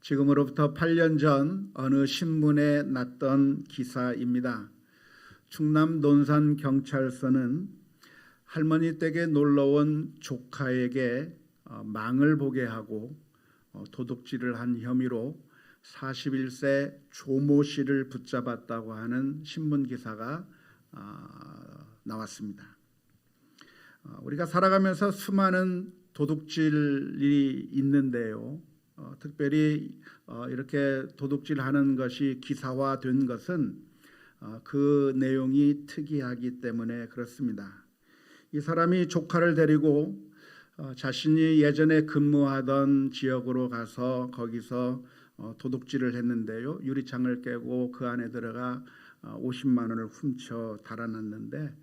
지금으로부터 8년 전 어느 신문에 났던 기사입니다. 충남 논산 경찰서는 할머니 댁에 놀러온 조카에게 망을 보게 하고 도둑질을 한 혐의로 41세 조모 씨를 붙잡았다고 하는 신문 기사가 나왔습니다. 우리가 살아가면서 수많은 도둑질이 있는데요. 특별히 이렇게 도둑질하는 것이 기사화된 것은 그 내용이 특이하기 때문에 그렇습니다. 이 사람이 조카를 데리고 자신이 예전에 근무하던 지역으로 가서 거기서 도둑질을 했는데요. 유리창을 깨고 그 안에 들어가 50만 원을 훔쳐 달아났는데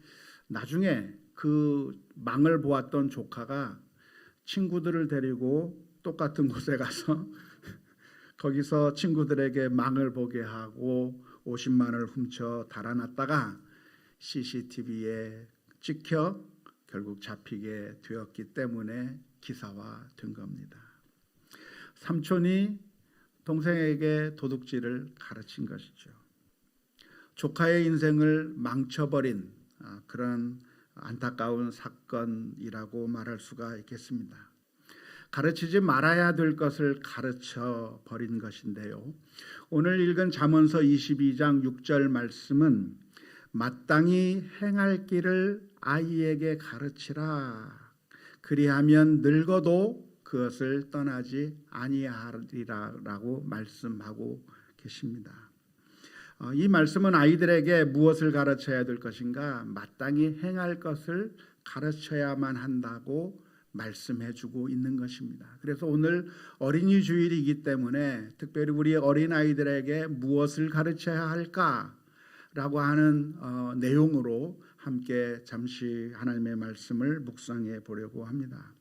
나중에 그 망을 보았던 조카가 친구들을 데리고 똑같은 곳에 가서 거기서 친구들에게 망을 보게 하고 50만 원을 훔쳐 달아났다가 CCTV에 찍혀 결국 잡히게 되었기 때문에 기사화된 겁니다. 삼촌이 동생에게 도둑질을 가르친 것이죠. 조카의 인생을 망쳐버린 그런 안타까운 사건이라고 말할 수가 있겠습니다. 가르치지 말아야 될 것을 가르쳐 버린 것인데요. 오늘 읽은 잠언서 22장 6절 말씀은 마땅히 행할 길을 아이에게 가르치라. 그리하면 늙어도 그것을 떠나지 아니하리라라고 말씀하고 계십니다. 이 말씀은 아이들에게 무엇을 가르쳐야 될 것인가? 마땅히 행할 것을 가르쳐야만 한다고 말씀해주고 있는 것입니다. 그래서 오늘 어린이 주일이기 때문에 특별히 우리 어린아이들에게 무엇을 가르쳐야 할까라고 하는 내용으로 함께 잠시 하나님의 말씀을 묵상해 보려고 합니다.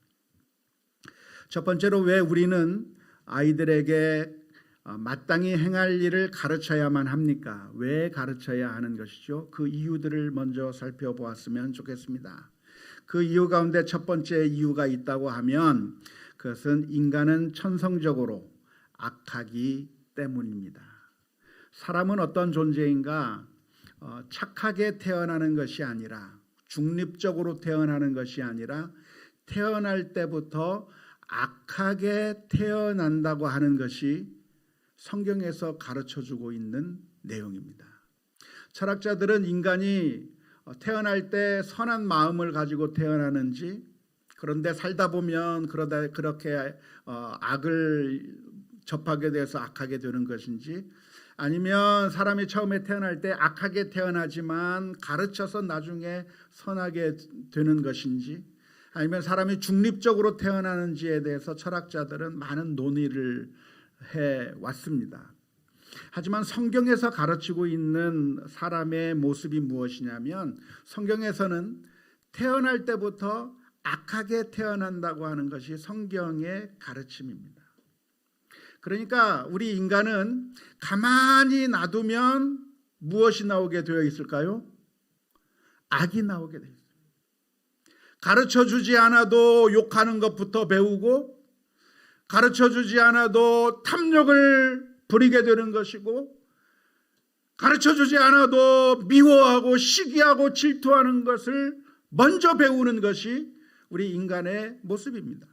첫 번째로 왜 우리는 아이들에게 마땅히 행할 일을 가르쳐야만 합니까? 왜 가르쳐야 하는 것이죠? 그 이유들을 먼저 살펴보았으면 좋겠습니다. 그 이유 가운데 첫 번째 이유가 있다고 하면 그것은 인간은 천성적으로 악하기 때문입니다. 사람은 어떤 존재인가? 착하게 태어나는 것이 아니라 중립적으로 태어나는 것이 아니라 태어날 때부터 악하게 태어난다고 하는 것이 성경에서 가르쳐주고 있는 내용입니다. 철학자들은 인간이 태어날 때 선한 마음을 가지고 태어나는지, 그런데 살다 보면 그렇게 악을 접하게 돼서 악하게 되는 것인지, 아니면 사람이 처음에 태어날 때 악하게 태어나지만 가르쳐서 나중에 선하게 되는 것인지, 아니면 사람이 중립적으로 태어나는지에 대해서 철학자들은 많은 논의를 해왔습니다. 하지만 성경에서 가르치고 있는 사람의 모습이 무엇이냐면 성경에서는 태어날 때부터 악하게 태어난다고 하는 것이 성경의 가르침입니다. 그러니까 우리 인간은 가만히 놔두면 무엇이 나오게 되어 있을까요? 악이 나오게 되어 있어요. 가르쳐주지 않아도 욕하는 것부터 배우고 가르쳐주지 않아도 탐욕을 부리게 되는 것이고 가르쳐주지 않아도 미워하고 시기하고 질투하는 것을 먼저 배우는 것이 우리 인간의 모습입니다.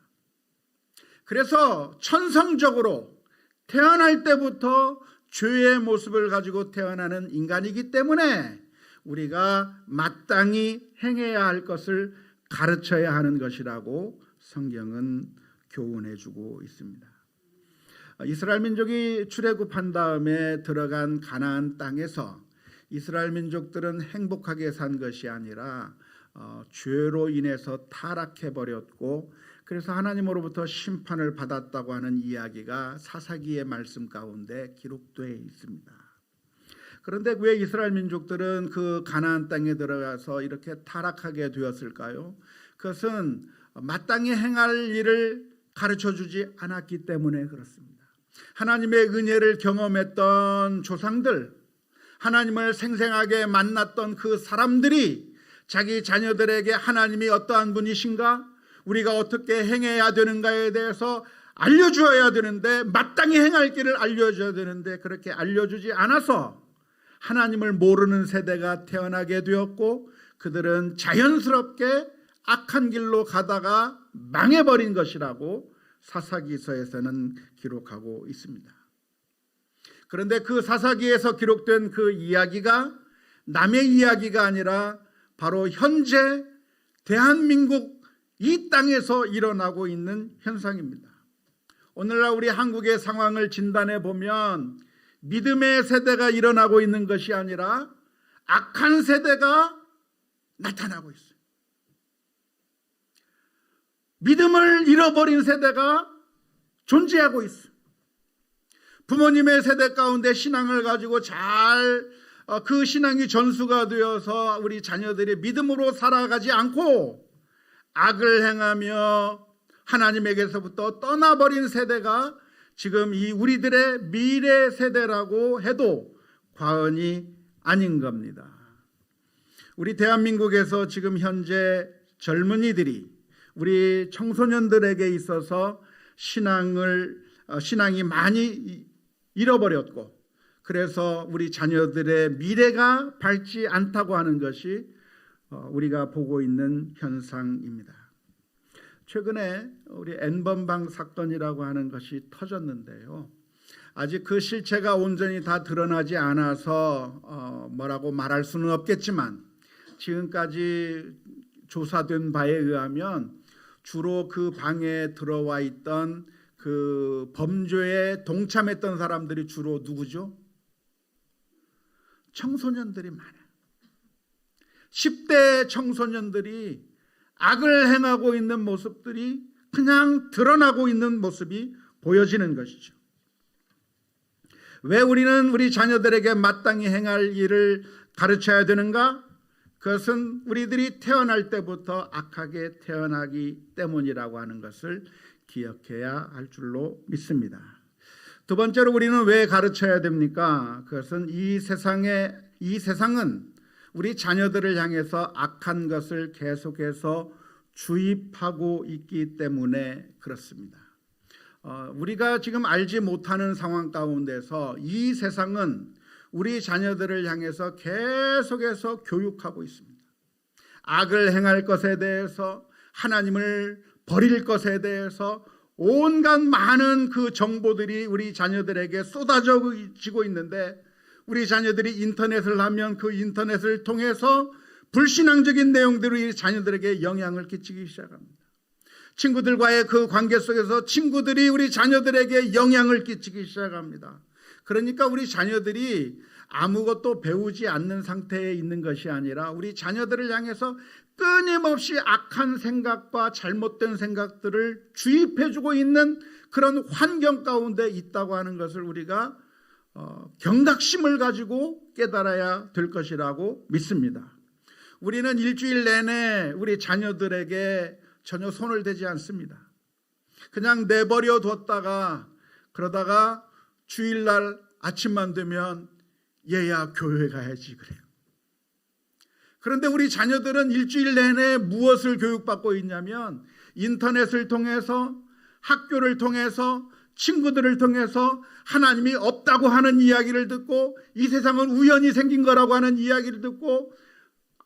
그래서 천성적으로 태어날 때부터 죄의 모습을 가지고 태어나는 인간이기 때문에 우리가 마땅히 행해야 할 것을 가르쳐야 하는 것이라고 성경은 교훈해주고 있습니다. 이스라엘 민족이 출애굽한 다음에 들어간 가나안 땅에서 이스라엘 민족들은 행복하게 산 것이 아니라 죄로 인해서 타락해버렸고 그래서 하나님으로부터 심판을 받았다고 하는 이야기가 사사기의 말씀 가운데 기록되어 있습니다. 그런데 왜 이스라엘 민족들은 그 가나안 땅에 들어가서 이렇게 타락하게 되었을까요? 그것은 마땅히 행할 일을 가르쳐주지 않았기 때문에 그렇습니다. 하나님의 은혜를 경험했던 조상들, 하나님을 생생하게 만났던 그 사람들이 자기 자녀들에게 하나님이 어떠한 분이신가, 우리가 어떻게 행해야 되는가에 대해서 알려주어야 되는데, 마땅히 행할 길을 알려줘야 되는데 그렇게 알려주지 않아서 하나님을 모르는 세대가 태어나게 되었고, 그들은 자연스럽게 악한 길로 가다가 망해버린 것이라고 사사기서에서는 기록하고 있습니다. 그런데 그 사사기에서 기록된 그 이야기가 남의 이야기가 아니라 바로 현재 대한민국 이 땅에서 일어나고 있는 현상입니다. 오늘날 우리 한국의 상황을 진단해 보면 믿음의 세대가 일어나고 있는 것이 아니라 악한 세대가 나타나고 있어요. 믿음을 잃어버린 세대가 존재하고 있어요. 부모님의 세대 가운데 신앙을 가지고 그 신앙이 전수가 되어서 우리 자녀들이 믿음으로 살아가지 않고 악을 행하며 하나님에게서부터 떠나버린 세대가 지금 이 우리들의 미래 세대라고 해도 과언이 아닌 겁니다. 우리 대한민국에서 지금 현재 젊은이들이, 우리 청소년들에게 있어서 신앙이 많이 잃어버렸고, 그래서 우리 자녀들의 미래가 밝지 않다고 하는 것이 우리가 보고 있는 현상입니다. 최근에 우리 N번방 사건이라고 하는 것이 터졌는데요. 아직 그 실체가 온전히 다 드러나지 않아서 뭐라고 말할 수는 없겠지만, 지금까지 조사된 바에 의하면 주로 그 방에 들어와 있던 그 범죄에 동참했던 사람들이 주로 누구죠? 청소년들이 많아요. 10대 청소년들이 악을 행하고 있는 모습들이 그냥 드러나고 있는 모습이 보여지는 것이죠. 왜 우리는 우리 자녀들에게 마땅히 행할 일을 가르쳐야 되는가? 그것은 우리들이 태어날 때부터 악하게 태어나기 때문이라고 하는 것을 기억해야 할 줄로 믿습니다. 두 번째로 우리는 왜 가르쳐야 됩니까? 그것은 이 세상은 우리 자녀들을 향해서 악한 것을 계속해서 주입하고 있기 때문에 그렇습니다. 우리가 지금 알지 못하는 상황 가운데서 이 세상은 우리 자녀들을 향해서 계속해서 교육하고 있습니다. 악을 행할 것에 대해서, 하나님을 버릴 것에 대해서 온갖 많은 그 정보들이 우리 자녀들에게 쏟아지고 있는데, 우리 자녀들이 인터넷을 하면 그 인터넷을 통해서 불신앙적인 내용들이 우리 자녀들에게 영향을 끼치기 시작합니다. 친구들과의 그 관계 속에서 친구들이 우리 자녀들에게 영향을 끼치기 시작합니다. 그러니까 우리 자녀들이 아무것도 배우지 않는 상태에 있는 것이 아니라 우리 자녀들을 향해서 끊임없이 악한 생각과 잘못된 생각들을 주입해주고 있는 그런 환경 가운데 있다고 하는 것을 우리가 경각심을 가지고 깨달아야 될 것이라고 믿습니다. 우리는 일주일 내내 우리 자녀들에게 전혀 손을 대지 않습니다. 그냥 내버려 뒀다가 그러다가 주일날 아침만 되면 얘야 교회 가야지 그래요. 그런데 우리 자녀들은 일주일 내내 무엇을 교육받고 있냐면 인터넷을 통해서, 학교를 통해서, 친구들을 통해서 하나님이 없다고 하는 이야기를 듣고, 이 세상은 우연히 생긴 거라고 하는 이야기를 듣고,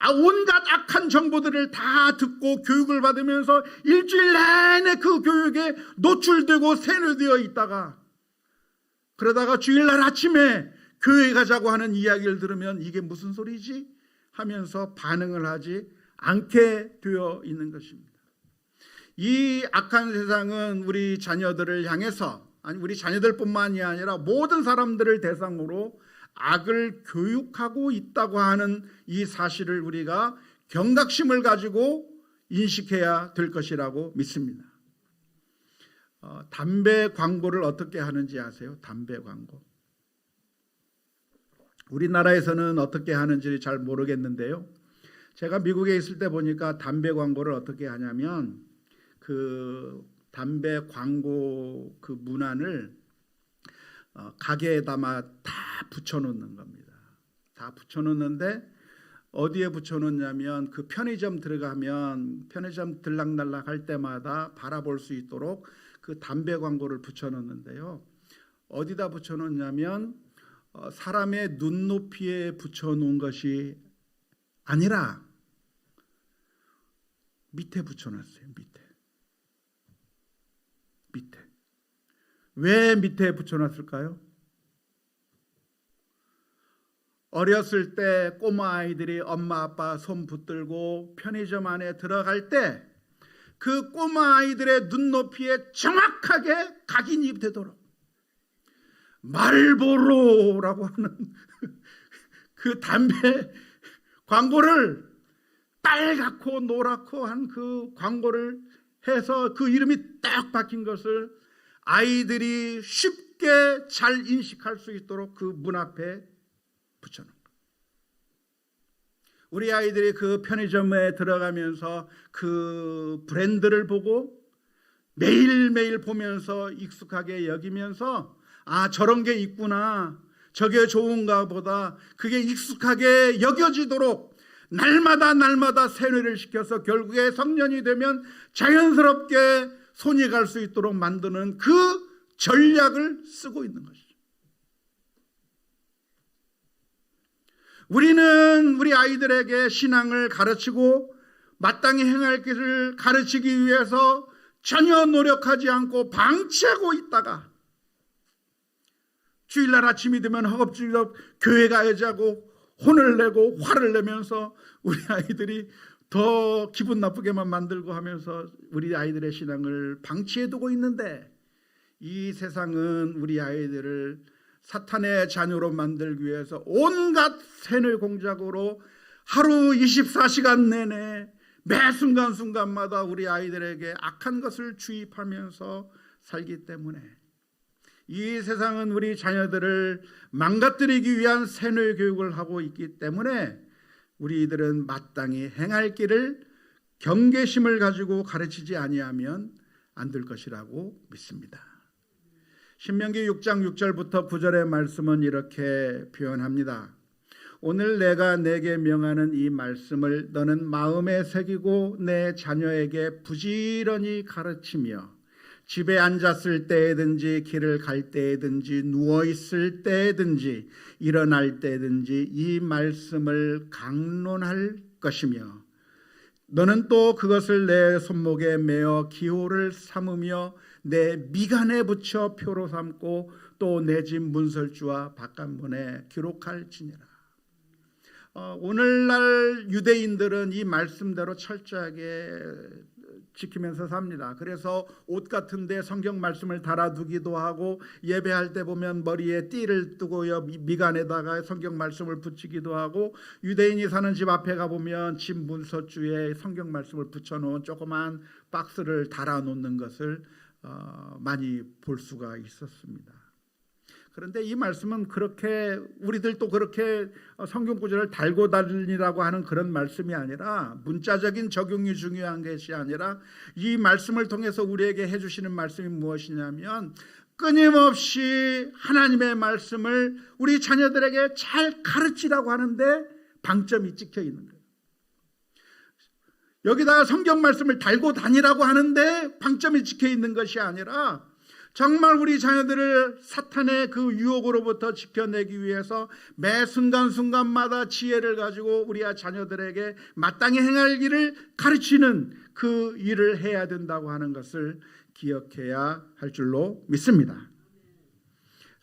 온갖 악한 정보들을 다 듣고 교육을 받으면서 일주일 내내 그 교육에 노출되고 세뇌되어 있다가, 그러다가 주일날 아침에 교회 가자고 하는 이야기를 들으면 이게 무슨 소리지? 하면서 반응을 하지 않게 되어 있는 것입니다. 이 악한 세상은 우리 자녀들을 향해서, 아니 우리 자녀들뿐만이 아니라 모든 사람들을 대상으로 악을 교육하고 있다고 하는 이 사실을 우리가 경각심을 가지고 인식해야 될 것이라고 믿습니다. 담배 광고를 어떻게 하는지 아세요? 담배 광고. 우리나라에서는 어떻게 하는지 잘 모르겠는데요. 제가 미국에 있을 때 보니까 담배 광고를 어떻게 하냐면 그 담배 광고 그 문안을 가게에다가 다 붙여놓는 겁니다. 다 붙여놓는데 어디에 붙여놓냐면 그 편의점 들어가면 편의점 들락날락 할 때마다 바라볼 수 있도록 그 담배 광고를 붙여놓는데요. 어디다 붙여놓냐면 사람의 눈높이에 붙여놓은 것이 아니라 밑에 붙여놨어요. 밑에. 왜 밑에 붙여놨을까요? 어렸을 때 꼬마 아이들이 엄마 아빠 손 붙들고 편의점 안에 들어갈 때 그 꼬마 아이들의 눈높이에 정확하게 각인이 되도록 말보로라고 하는 그 담배 광고를 빨갛고 노랗고 한 그 광고를 해서 그 이름이 딱 박힌 것을 아이들이 쉽게 잘 인식할 수 있도록 그 문 앞에 붙여놓은 거예요. 우리 아이들이 그 편의점에 들어가면서 그 브랜드를 보고 매일매일 보면서 익숙하게 여기면서 아, 저런 게 있구나, 저게 좋은가 보다, 그게 익숙하게 여겨지도록 날마다 세뇌를 시켜서 결국에 성년이 되면 자연스럽게 손이 갈 수 있도록 만드는 그 전략을 쓰고 있는 것이죠. 우리는 우리 아이들에게 신앙을 가르치고 마땅히 행할 길을 가르치기 위해서 전혀 노력하지 않고 방치하고 있다가 주일날 아침이 되면 허겁지겁 교회 가야지 하고 혼을 내고 화를 내면서 우리 아이들이 더 기분 나쁘게만 만들고 하면서 우리 아이들의 신앙을 방치해두고 있는데, 이 세상은 우리 아이들을 사탄의 자녀로 만들기 위해서 온갖 세뇌 공작으로 하루 24시간 내내 매 순간순간마다 우리 아이들에게 악한 것을 주입하면서 살기 때문에 이 세상은 우리 자녀들을 망가뜨리기 위한 세뇌 교육을 하고 있기 때문에 우리들은 마땅히 행할 길을 경계심을 가지고 가르치지 아니하면 안 될 것이라고 믿습니다. 신명기 6장 6절부터 9절의 말씀은 이렇게 표현합니다. 오늘 내가 내게 명하는 이 말씀을 너는 마음에 새기고 내 자녀에게 부지런히 가르치며 집에 앉았을 때든지 길을 갈 때든지 누워 있을 때든지 일어날 때든지 이 말씀을 강론할 것이며 너는 또 그것을 내 손목에 메어 기호를 삼으며 내 미간에 붙여 표로 삼고 또 내 집 문설주와 바깥문에 기록할지니라. 오늘날 유대인들은 이 말씀대로 철저하게 지키면서 삽니다. 그래서 옷 같은 데 성경 말씀을 달아두기도 하고 예배할 때 보면 머리에 띠를 뜨고요, 미간에다가 성경 말씀을 붙이기도 하고, 유대인이 사는 집 앞에 가보면 집 문서주에 성경 말씀을 붙여놓은 조그만 박스를 달아놓는 것을 많이 볼 수가 있었습니다. 그런데 이 말씀은 그렇게 우리들도 그렇게 성경 구절을 달고 다니라고 하는 그런 말씀이 아니라, 문자적인 적용이 중요한 것이 아니라 이 말씀을 통해서 우리에게 해주시는 말씀이 무엇이냐면 끊임없이 하나님의 말씀을 우리 자녀들에게 잘 가르치라고 하는데 방점이 찍혀 있는 거예요. 여기다가 성경 말씀을 달고 다니라고 하는데 방점이 찍혀 있는 것이 아니라 정말 우리 자녀들을 사탄의 그 유혹으로부터 지켜내기 위해서 매 순간순간마다 지혜를 가지고 우리 자녀들에게 마땅히 행할 일을 가르치는 그 일을 해야 된다고 하는 것을 기억해야 할 줄로 믿습니다.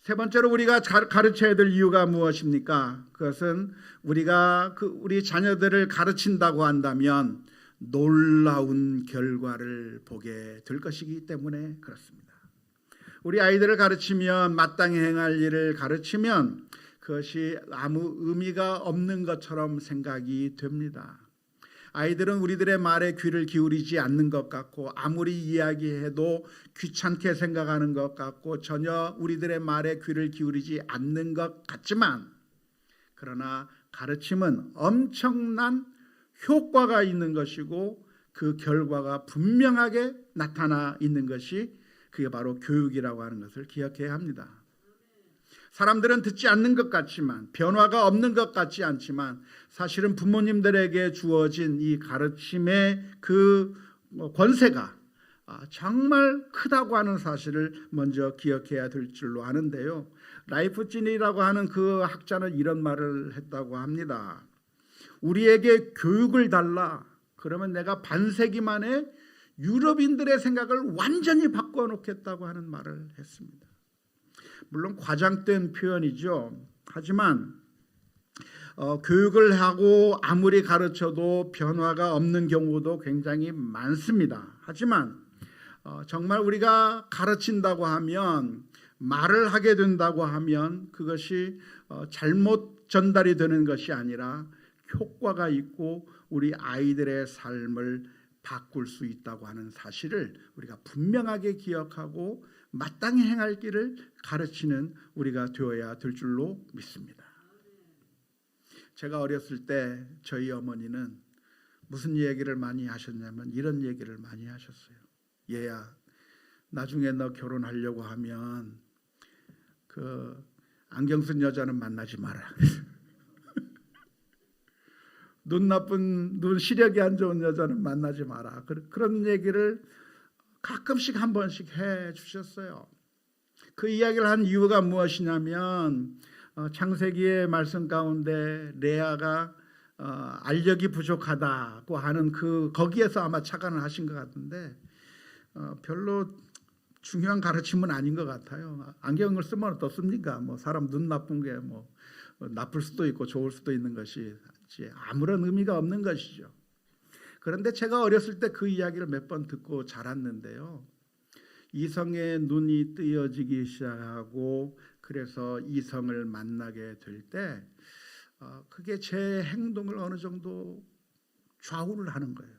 세 번째로 우리가 가르쳐야 될 이유가 무엇입니까? 그것은 우리가 우리 자녀들을 가르친다고 한다면 놀라운 결과를 보게 될 것이기 때문에 그렇습니다. 우리 아이들을 가르치면, 마땅히 행할 일을 가르치면 그것이 아무 의미가 없는 것처럼 생각이 됩니다. 아이들은 우리들의 말에 귀를 기울이지 않는 것 같고, 아무리 이야기해도 귀찮게 생각하는 것 같고, 전혀 우리들의 말에 귀를 기울이지 않는 것 같지만, 그러나 가르침은 엄청난 효과가 있는 것이고 그 결과가 분명하게 나타나 있는 것이 그게 바로 교육이라고 하는 것을 기억해야 합니다. 사람들은 듣지 않는 것 같지만, 변화가 없는 것 같지 않지만, 사실은 부모님들에게 주어진 이 가르침의 그 권세가 정말 크다고 하는 사실을 먼저 기억해야 될 줄로 아는데요. 라이프진이라고 하는 그 학자는 이런 말을 했다고 합니다. 우리에게 교육을 달라. 그러면 내가 반세기 만에 유럽인들의 생각을 완전히 바꿔놓겠다고 하는 말을 했습니다. 물론 과장된 표현이죠. 하지만 교육을 하고 아무리 가르쳐도 변화가 없는 경우도 굉장히 많습니다. 하지만 정말 우리가 가르친다고 하면, 말을 하게 된다고 하면 그것이 잘못 전달이 되는 것이 아니라 효과가 있고 우리 아이들의 삶을 바꿀 수 있다고 하는 사실을 우리가 분명하게 기억하고 마땅히 행할 길을 가르치는 우리가 되어야 될 줄로 믿습니다. 제가 어렸을 때 저희 어머니는 무슨 얘기를 많이 하셨냐면 이런 얘기를 많이 하셨어요. 얘야, 나중에 너 결혼하려고 하면 그 안경 쓴 여자는 만나지 마라. 눈 시력이 안 좋은 여자는 만나지 마라. 그런 얘기를 가끔씩 한 번씩 해 주셨어요. 그 이야기를 한 이유가 무엇이냐면 창세기의 말씀 가운데 레아가 알력이 부족하다고 하는 거기에서 아마 착안을 하신 것 같은데 별로 중요한 가르침은 아닌 것 같아요. 안경을 쓰면 어떻습니까? 사람 눈 나쁜 게 나쁠 수도 있고 좋을 수도 있는 것이 아무런 의미가 없는 것이죠. 그런데 제가 어렸을 때 그 이야기를 몇 번 듣고 자랐는데요. 이성의 눈이 뜨여지기 시작하고 그래서 이성을 만나게 될 때 그게 제 행동을 어느 정도 좌우를 하는 거예요.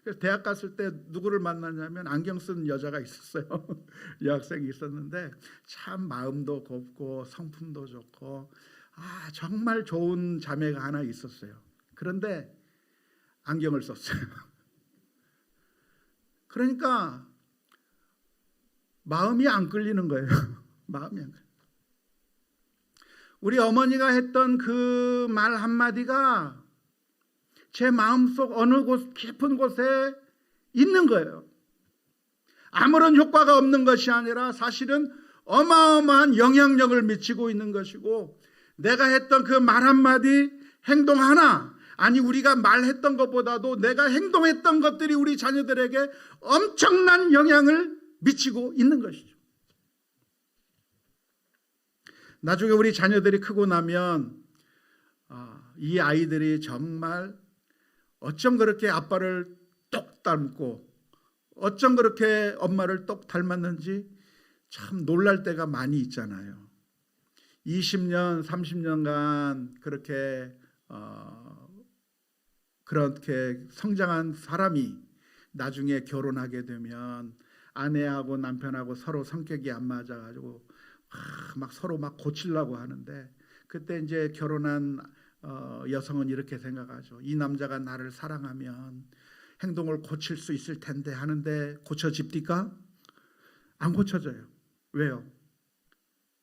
그래서 대학 갔을 때 누구를 만났냐면 안경 쓴 여자가 있었어요. 여학생이 있었는데 참 마음도 곱고 성품도 좋고 정말 좋은 자매가 하나 있었어요. 그런데 안경을 썼어요. 그러니까 마음이 안 끌리는 거예요. 마음이 안 끌려요. 우리 어머니가 했던 그 말 한마디가 제 마음속 어느 깊은 곳에 있는 거예요. 아무런 효과가 없는 것이 아니라 사실은 어마어마한 영향력을 미치고 있는 것이고, 내가 했던 그 말 한마디, 행동 하나, 아니 우리가 말했던 것보다도 내가 행동했던 것들이 우리 자녀들에게 엄청난 영향을 미치고 있는 것이죠. 나중에 우리 자녀들이 크고 나면 이 아이들이 정말 어쩜 그렇게 아빠를 똑 닮고 어쩜 그렇게 엄마를 똑 닮았는지 참 놀랄 때가 많이 있잖아요. 20년, 30년간 그렇게 성장한 사람이 나중에 결혼하게 되면 아내하고 남편하고 서로 성격이 안 맞아가지고 막 서로 막 고치려고 하는데, 그때 이제 결혼한 여성은 이렇게 생각하죠. 이 남자가 나를 사랑하면 행동을 고칠 수 있을 텐데 하는데 고쳐집니까? 안 고쳐져요. 왜요?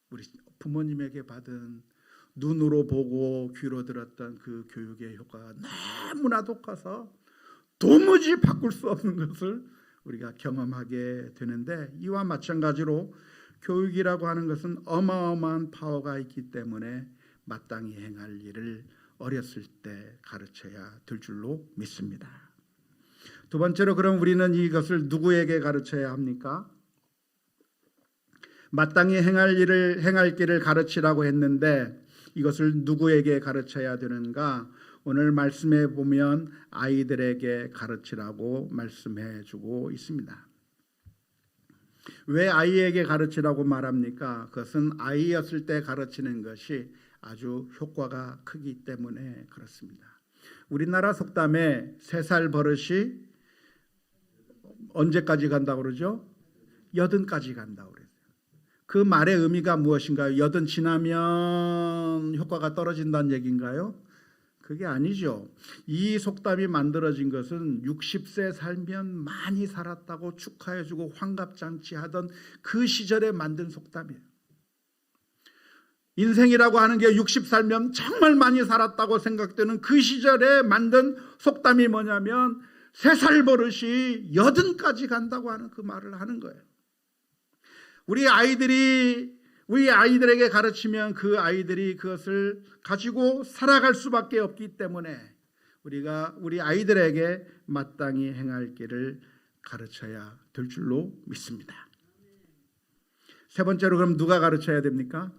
우리 부모님에게 받은 눈으로 보고 귀로 들었던 그 교육의 효과가 너무나도 커서 도무지 바꿀 수 없는 것을 우리가 경험하게 되는데, 이와 마찬가지로 교육이라고 하는 것은 어마어마한 파워가 있기 때문에 마땅히 행할 일을 어렸을 때 가르쳐야 될 줄로 믿습니다. 두 번째로, 그럼 우리는 이것을 누구에게 가르쳐야 합니까? 마땅히 행할 길을 가르치라고 했는데 이것을 누구에게 가르쳐야 되는가? 오늘 말씀에 보면 아이들에게 가르치라고 말씀해 주고 있습니다. 왜 아이에게 가르치라고 말합니까? 그것은 아이였을 때 가르치는 것이 아주 효과가 크기 때문에 그렇습니다. 우리나라 속담에 3살 버릇이 언제까지 간다고 그러죠? 80까지 간다고 그래요. 그 말의 의미가 무엇인가요? 80 지나면 효과가 떨어진다는 얘기인가요? 그게 아니죠. 이 속담이 만들어진 것은 60세 살면 많이 살았다고 축하해주고 환갑잔치하던 그 시절에 만든 속담이에요. 인생이라고 하는 게 60 살면 정말 많이 살았다고 생각되는 그 시절에 만든 속담이 뭐냐면 3살 버릇이 80까지 간다고 하는 그 말을 하는 거예요. 우리 아이들에게 가르치면 그 아이들이 그것을 가지고 살아갈 수밖에 없기 때문에 우리가 우리 아이들에게 마땅히 행할 길을 가르쳐야 될 줄로 믿습니다. 세 번째로 그럼 누가 가르쳐야 됩니까?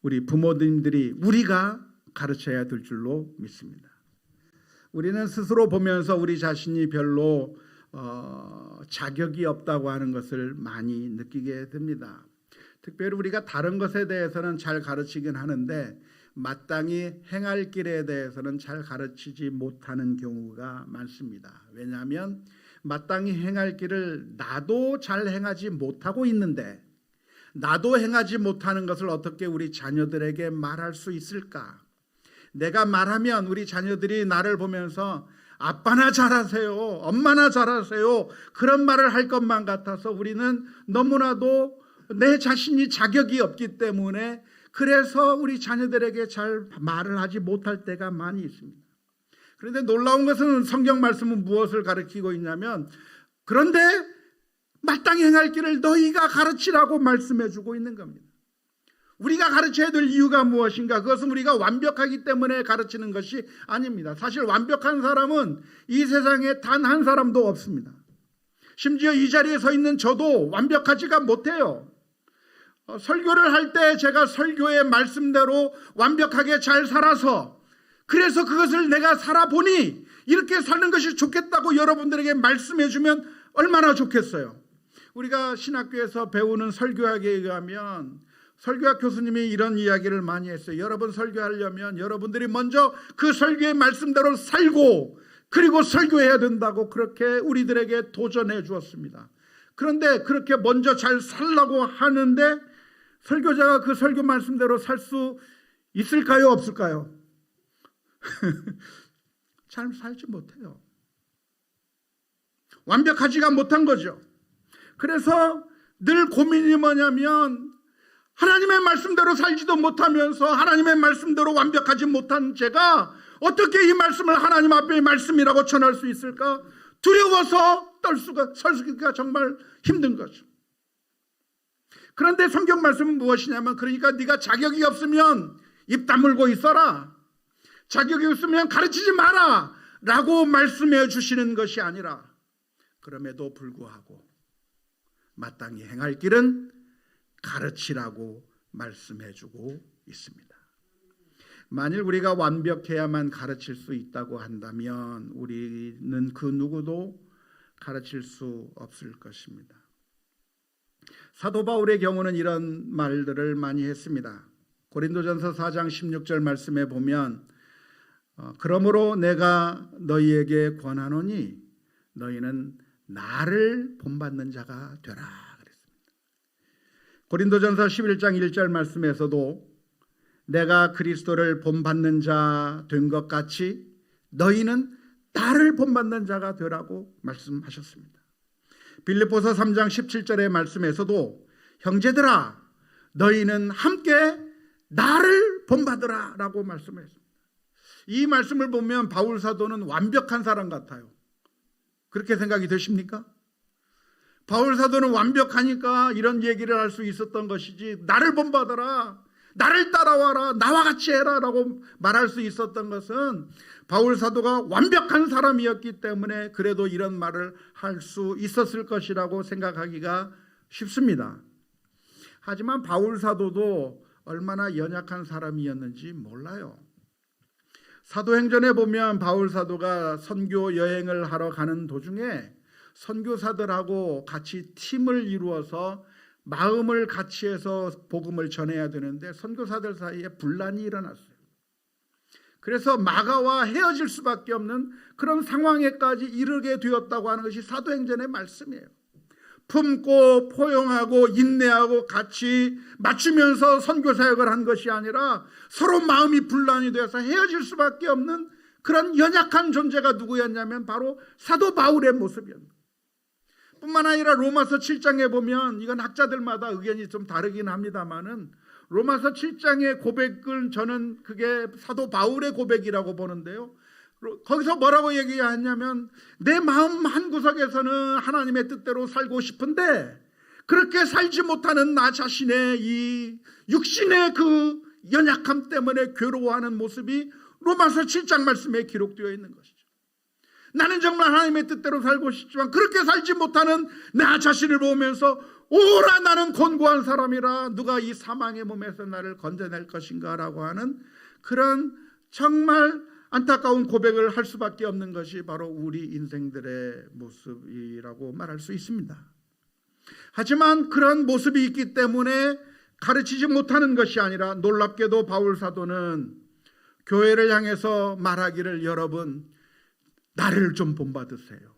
우리 부모님들이 우리가 가르쳐야 될 줄로 믿습니다. 우리는 스스로 보면서 우리 자신이 별로 자격이 없다고 하는 것을 많이 느끼게 됩니다. 특별히 우리가 다른 것에 대해서는 잘 가르치긴 하는데 마땅히 행할 길에 대해서는 잘 가르치지 못하는 경우가 많습니다. 왜냐하면 마땅히 행할 길을 나도 잘 행하지 못하고 있는데 나도 행하지 못하는 것을 어떻게 우리 자녀들에게 말할 수 있을까? 내가 말하면 우리 자녀들이 나를 보면서 아빠나 잘하세요, 엄마나 잘하세요, 그런 말을 할 것만 같아서 우리는 너무나도 내 자신이 자격이 없기 때문에 그래서 우리 자녀들에게 잘 말을 하지 못할 때가 많이 있습니다. 그런데 놀라운 것은 성경 말씀은 무엇을 가르치고 있냐면 그런데 마땅히 행할 길을 너희가 가르치라고 말씀해 주고 있는 겁니다. 우리가 가르쳐야 될 이유가 무엇인가? 그것은 우리가 완벽하기 때문에 가르치는 것이 아닙니다. 사실 완벽한 사람은 이 세상에 단 한 사람도 없습니다. 심지어 이 자리에 서 있는 저도 완벽하지가 못해요. 설교를 할 때 제가 설교의 말씀대로 완벽하게 잘 살아서 그래서 그것을 내가 살아보니 이렇게 사는 것이 좋겠다고 여러분들에게 말씀해 주면 얼마나 좋겠어요. 우리가 신학교에서 배우는 설교학에 의하면 설교학 교수님이 이런 이야기를 많이 했어요. 여러분 설교하려면 여러분들이 먼저 그 설교의 말씀대로 살고 그리고 설교해야 된다고 그렇게 우리들에게 도전해 주었습니다. 그런데 그렇게 먼저 잘 살라고 하는데 설교자가 그 설교 말씀대로 살 수 있을까요? 없을까요? 잘 살지 못해요. 완벽하지가 못한 거죠. 그래서 늘 고민이 뭐냐면 하나님의 말씀대로 살지도 못하면서 하나님의 말씀대로 완벽하지 못한 제가 어떻게 이 말씀을 하나님 앞에 말씀이라고 전할 수 있을까? 두려워서 설수가 정말 힘든 거죠. 그런데 성경 말씀은 무엇이냐면 그러니까 네가 자격이 없으면 입 다물고 있어라. 자격이 없으면 가르치지 마라 라고 말씀해 주시는 것이 아니라 그럼에도 불구하고 마땅히 행할 길은 가르치라고 말씀해 주고 있습니다. 만일 우리가 완벽해야만 가르칠 수 있다고 한다면 우리는 그 누구도 가르칠 수 없을 것입니다. 사도 바울의 경우는 이런 말들을 많이 했습니다. 고린도전서 4장 16절 말씀에 보면 그러므로 내가 너희에게 권하노니 너희는 나를 본받는 자가 되라 그랬습니다. 고린도전서 11장 1절 말씀에서도 내가 그리스도를 본받는 자 된 것 같이 너희는 나를 본받는 자가 되라고 말씀하셨습니다. 빌립보서 3장 17절의 말씀에서도 형제들아 너희는 함께 나를 본받으라 라고 말씀했습니다. 이 말씀을 보면 바울 사도는 완벽한 사람 같아요. 그렇게 생각이 되십니까? 바울 사도는 완벽하니까 이런 얘기를 할 수 있었던 것이지 나를 본받아라, 나를 따라와라, 나와 같이 해라 라고 말할 수 있었던 것은 바울 사도가 완벽한 사람이었기 때문에 그래도 이런 말을 할 수 있었을 것이라고 생각하기가 쉽습니다. 하지만 바울 사도도 얼마나 연약한 사람이었는지 몰라요. 사도행전에 보면 바울 사도가 선교 여행을 하러 가는 도중에 선교사들하고 같이 팀을 이루어서 마음을 같이 해서 복음을 전해야 되는데 선교사들 사이에 분란이 일어났어요. 그래서 마가와 헤어질 수밖에 없는 그런 상황에까지 이르게 되었다고 하는 것이 사도행전의 말씀이에요. 품고 포용하고 인내하고 같이 맞추면서 선교사역을 한 것이 아니라 서로 마음이 분란이 되어서 헤어질 수밖에 없는 그런 연약한 존재가 누구였냐면 바로 사도 바울의 모습이었습니다. 뿐만 아니라 로마서 7장에 보면 이건 학자들마다 의견이 좀 다르긴 합니다만은 로마서 7장의 고백을 저는 그게 사도 바울의 고백이라고 보는데요. 거기서 뭐라고 얘기하냐면 내 마음 한구석에서는 하나님의 뜻대로 살고 싶은데 그렇게 살지 못하는 나 자신의 이 육신의 그 연약함 때문에 괴로워하는 모습이 로마서 7장 말씀에 기록되어 있는 것이죠. 나는 정말 하나님의 뜻대로 살고 싶지만 그렇게 살지 못하는 나 자신을 보면서 오라 나는 곤고한 사람이라 누가 이 사망의 몸에서 나를 건져낼 것인가 라고 하는 그런 정말 안타까운 고백을 할 수밖에 없는 것이 바로 우리 인생들의 모습이라고 말할 수 있습니다. 하지만 그런 모습이 있기 때문에 가르치지 못하는 것이 아니라 놀랍게도 바울 사도는 교회를 향해서 말하기를 여러분 나를 좀 본받으세요.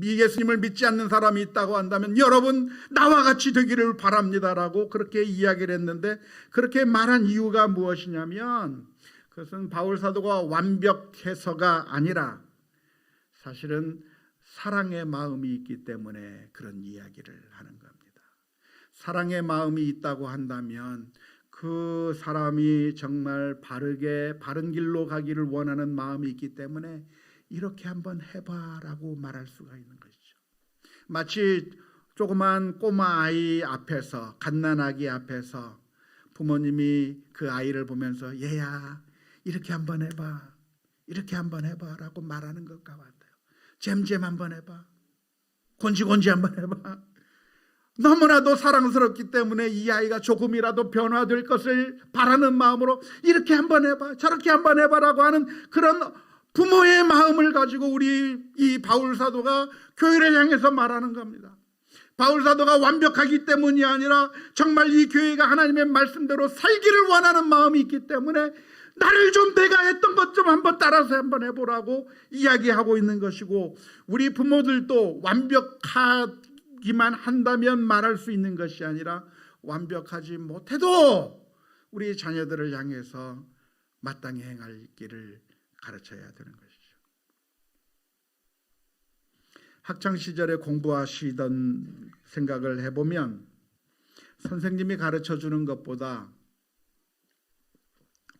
예수님을 믿지 않는 사람이 있다고 한다면 여러분 나와 같이 되기를 바랍니다라고 그렇게 이야기를 했는데 그렇게 말한 이유가 무엇이냐면 그것은 바울 사도가 완벽해서가 아니라 사실은 사랑의 마음이 있기 때문에 그런 이야기를 하는 겁니다. 사랑의 마음이 있다고 한다면 그 사람이 정말 바른 길로 가기를 원하는 마음이 있기 때문에 이렇게 한번 해봐라고 말할 수가 있는 것이죠. 마치 조그만 꼬마 아이 앞에서 갓난아기 앞에서 부모님이 그 아이를 보면서 얘야 이렇게 한번 해봐 이렇게 한번 해봐라고 말하는 것과 같아요. 잼잼 한번 해봐 곤지곤지 한번 해봐. 너무나도 사랑스럽기 때문에 이 아이가 조금이라도 변화될 것을 바라는 마음으로 이렇게 한번 해봐 저렇게 한번 해봐라고 하는 그런 부모의 마음을 가지고 우리 이 바울 사도가 교회를 향해서 말하는 겁니다. 바울 사도가 완벽하기 때문이 아니라 정말 이 교회가 하나님의 말씀대로 살기를 원하는 마음이 있기 때문에 나를 좀 내가 했던 것 좀 한번 따라서 한번 해보라고 이야기하고 있는 것이고 우리 부모들도 완벽하기만 한다면 말할 수 있는 것이 아니라 완벽하지 못해도 우리 자녀들을 향해서 마땅히 행할 길을 가르쳐야 되는 것이죠. 학창시절에 공부하시던 생각을 해보면 선생님이 가르쳐주는 것보다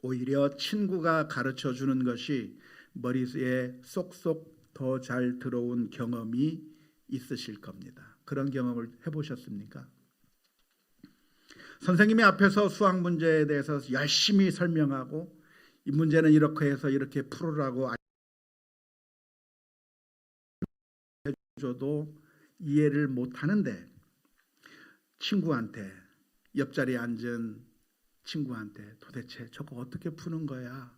오히려 친구가 가르쳐주는 것이 머리에 쏙쏙 더 잘 들어온 경험이 있으실 겁니다. 그런 경험을 해보셨습니까? 선생님이 앞에서 수학 문제에 대해서 열심히 설명하고 이 문제는 이렇게 해서 이렇게 풀으라고 해줘도 이해를 못하는데 친구한테 옆자리에 앉은 친구한테 도대체 저거 어떻게 푸는 거야?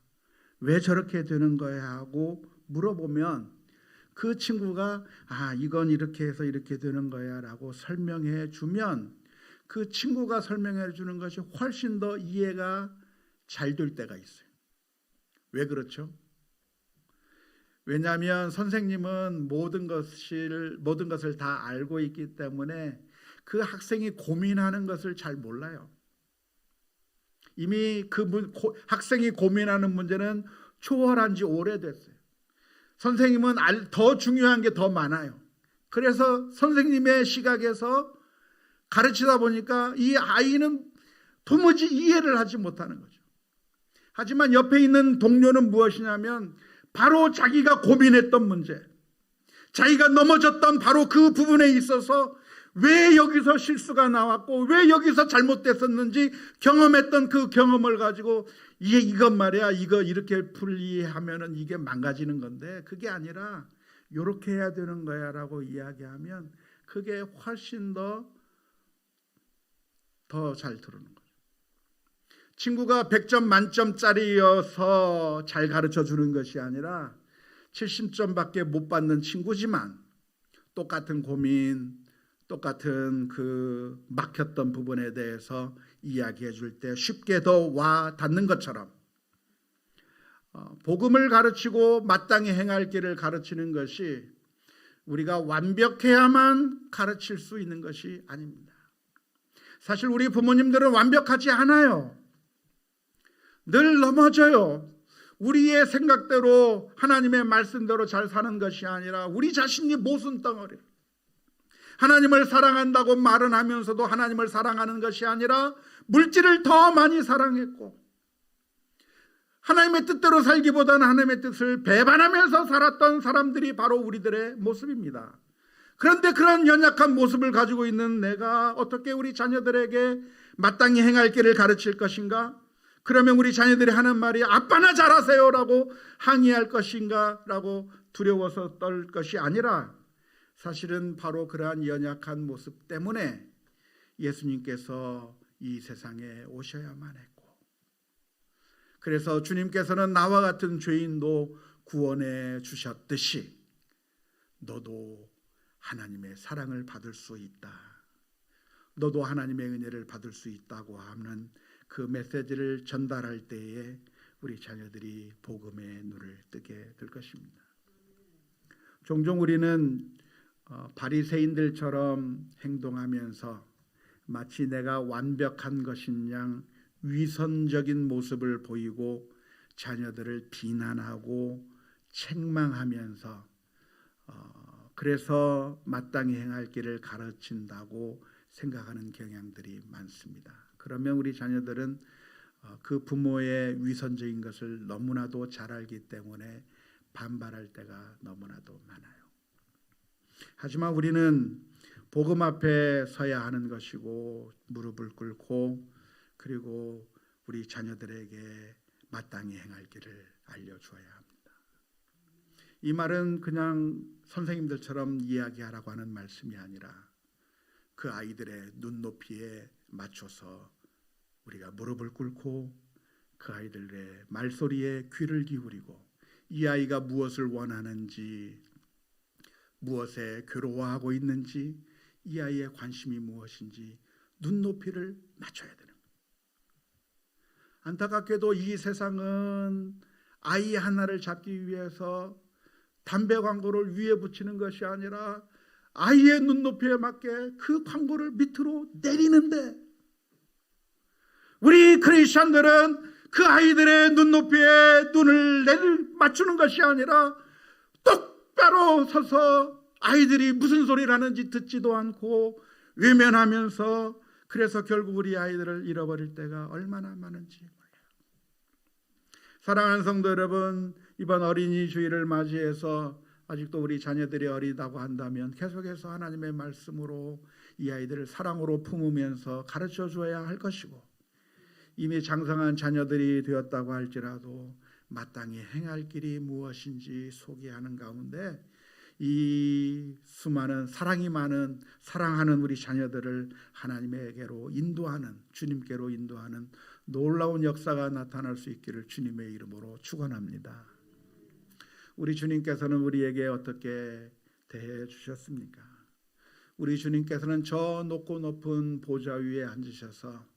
왜 저렇게 되는 거야? 하고 물어보면 그 친구가 이건 이렇게 해서 이렇게 되는 거야 라고 설명해 주면 그 친구가 설명해 주는 것이 훨씬 더 이해가 잘 될 때가 있어요. 왜 그렇죠? 왜냐하면 선생님은 모든 것을 다 알고 있기 때문에 그 학생이 고민하는 것을 잘 몰라요. 이미 학생이 고민하는 문제는 초월한 지 오래됐어요. 선생님은 더 중요한 게 더 많아요. 그래서 선생님의 시각에서 가르치다 보니까 이 아이는 도무지 이해를 하지 못하는 거죠. 하지만 옆에 있는 동료는 무엇이냐면 바로 자기가 고민했던 문제, 자기가 넘어졌던 바로 그 부분에 있어서 왜 여기서 실수가 나왔고 왜 여기서 잘못됐었는지 경험했던 그 경험을 가지고 이것 말이야 이거 이렇게 풀이하면은 이게 망가지는 건데 그게 아니라 이렇게 해야 되는 거야 라고 이야기하면 그게 훨씬 더 잘 들어오는 거예요. 친구가 100점 만점짜리여서 잘 가르쳐 주는 것이 아니라 70점밖에 못 받는 친구지만 똑같은 고민, 똑같은 그 막혔던 부분에 대해서 이야기해 줄 때 쉽게 더 와 닿는 것처럼 복음을 가르치고 마땅히 행할 길을 가르치는 것이 우리가 완벽해야만 가르칠 수 있는 것이 아닙니다. 사실 우리 부모님들은 완벽하지 않아요. 늘 넘어져요. 우리의 생각대로 하나님의 말씀대로 잘 사는 것이 아니라 우리 자신이 모순 덩어리. 하나님을 사랑한다고 말은 하면서도 하나님을 사랑하는 것이 아니라 물질을 더 많이 사랑했고 하나님의 뜻대로 살기보다는 하나님의 뜻을 배반하면서 살았던 사람들이 바로 우리들의 모습입니다. 그런데 그런 연약한 모습을 가지고 있는 내가 어떻게 우리 자녀들에게 마땅히 행할 길을 가르칠 것인가? 그러면 우리 자녀들이 하는 말이 아빠나 잘하세요 라고 항의할 것인가 라고 두려워서 떨 것이 아니라, 사실은 바로 그러한 연약한 모습 때문에 예수님께서 이 세상에 오셔야만 했고, 그래서 주님께서는 나와 같은 죄인도 구원해 주셨듯이 너도 하나님의 사랑을 받을 수 있다, 너도 하나님의 은혜를 받을 수 있다고 하는 그 메시지를 전달할 때에 우리 자녀들이 복음의 눈을 뜨게 될 것입니다. 종종 우리는 바리새인들처럼 행동하면서 마치 내가 완벽한 것인 양 위선적인 모습을 보이고 자녀들을 비난하고 책망하면서 그래서 마땅히 행할 길을 가르친다고 생각하는 경향들이 많습니다. 그러면 우리 자녀들은 그 부모의 위선적인 것을 너무나도 잘 알기 때문에 반발할 때가 너무나도 많아요. 하지만 우리는 복음 앞에 서야 하는 것이고 무릎을 꿇고, 그리고 우리 자녀들에게 마땅히 행할 길을 알려주어야 합니다. 이 말은 그냥 선생님들처럼 이야기하라고 하는 말씀이 아니라 그 아이들의 눈높이에 맞춰서 우리가 무릎을 꿇고 그 아이들의 말소리에 귀를 기울이고, 이 아이가 무엇을 원하는지, 무엇에 괴로워하고 있는지, 이 아이의 관심이 무엇인지 눈높이를 맞춰야 되는 거예요. 안타깝게도 이 세상은 아이 하나를 잡기 위해서 담배 광고를 위에 붙이는 것이 아니라 아이의 눈높이에 맞게 그 광고를 밑으로 내리는데, 우리 크리스천들은 그 아이들의 눈높이에 눈을 맞추는 것이 아니라 똑바로 서서 아이들이 무슨 소리를 하는지 듣지도 않고 외면하면서, 그래서 결국 우리 아이들을 잃어버릴 때가 얼마나 많은지 몰라요. 사랑하는 성도 여러분, 이번 어린이 주일을 맞이해서 아직도 우리 자녀들이 어리다고 한다면 계속해서 하나님의 말씀으로 이 아이들을 사랑으로 품으면서 가르쳐 줘야 할 것이고, 이미 장성한 자녀들이 되었다고 할지라도 마땅히 행할 길이 무엇인지 소개하는 가운데 이 수많은 사랑이 많은 사랑하는 우리 자녀들을 하나님에게로 인도하는, 주님께로 인도하는 놀라운 역사가 나타날 수 있기를 주님의 이름으로 축원합니다. 우리 주님께서는 우리에게 어떻게 대해 주셨습니까? 우리 주님께서는 저 높고 높은 보좌 위에 앉으셔서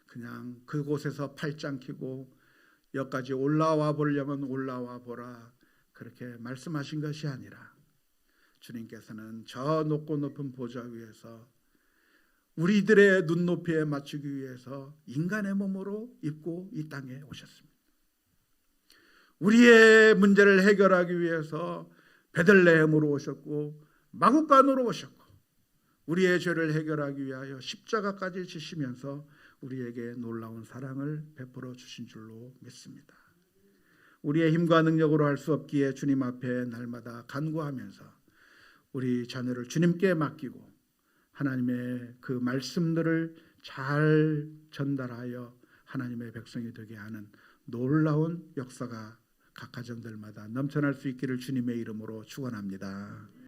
그냥 그곳에서 팔짱 끼고 여기까지 올라와 보려면 올라와 보라, 그렇게 말씀하신 것이 아니라 주님께서는 저 높고 높은 보좌 위에서 우리들의 눈높이에 맞추기 위해서 인간의 몸으로 입고 이 땅에 오셨습니다. 우리의 문제를 해결하기 위해서 베들레헴으로 오셨고 마구간으로 오셨고, 우리의 죄를 해결하기 위하여 십자가까지 지시면서 우리에게 놀라운 사랑을 베풀어 주신 줄로 믿습니다. 우리의 힘과 능력으로 할 수 없기에 주님 앞에 날마다 간구하면서 우리 자녀를 주님께 맡기고 하나님의 그 말씀들을 잘 전달하여 하나님의 백성이 되게 하는 놀라운 역사가 각 가정들마다 넘쳐날 수 있기를 주님의 이름으로 축원합니다.